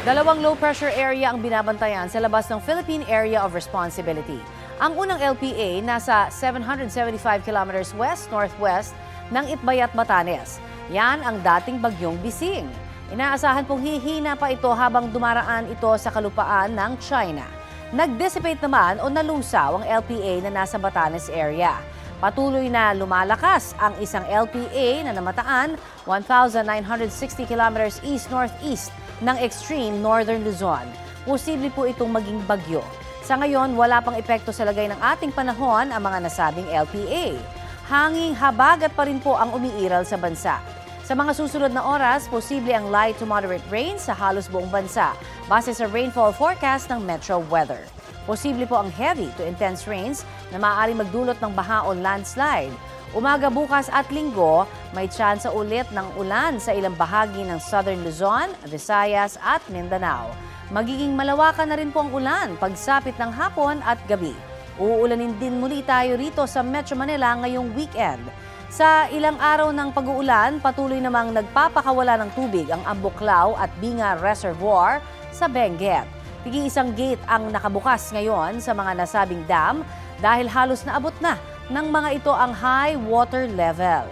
Dalawang low-pressure area ang binabantayan sa labas ng Philippine Area of Responsibility. Ang unang LPA nasa 775 kilometers west-northwest ng Itbayat, Batanes. Yan ang dating bagyong Bising. Inaasahan pong hihina pa ito habang dumaraan ito sa kalupaan ng China. Nag-dissipate naman o nalusaw ang LPA na nasa Batanes area. Patuloy na lumalakas ang isang LPA na namataan 1,960 kilometers east-northeast ng extreme northern Luzon. Posible po itong maging bagyo. Sa ngayon, wala pang epekto sa lagay ng ating panahon ang mga nasabing LPA. Hanging habagat pa rin po ang umiiral sa bansa. Sa mga susunod na oras, posible ang light to moderate rain sa halos buong bansa base sa rainfall forecast ng Metro Weather. Posible po ang heavy to intense rains na maaaring magdulot ng baha o landslide. Umaga bukas at linggo, may tsansa ulit ng ulan sa ilang bahagi ng Southern Luzon, Visayas at Mindanao. Magiging malawakan na rin po ang ulan pagsapit ng hapon at gabi. Uulanin din muli tayo rito sa Metro Manila ngayong weekend. Sa ilang araw ng pag-uulan, patuloy namang nagpapakawala ng tubig ang Ambuklao at Binga Reservoir sa Benguet. Tig-isang gate ang nakabukas ngayon sa mga nasabing dam dahil halos naabot na ng mga ito ang high water level.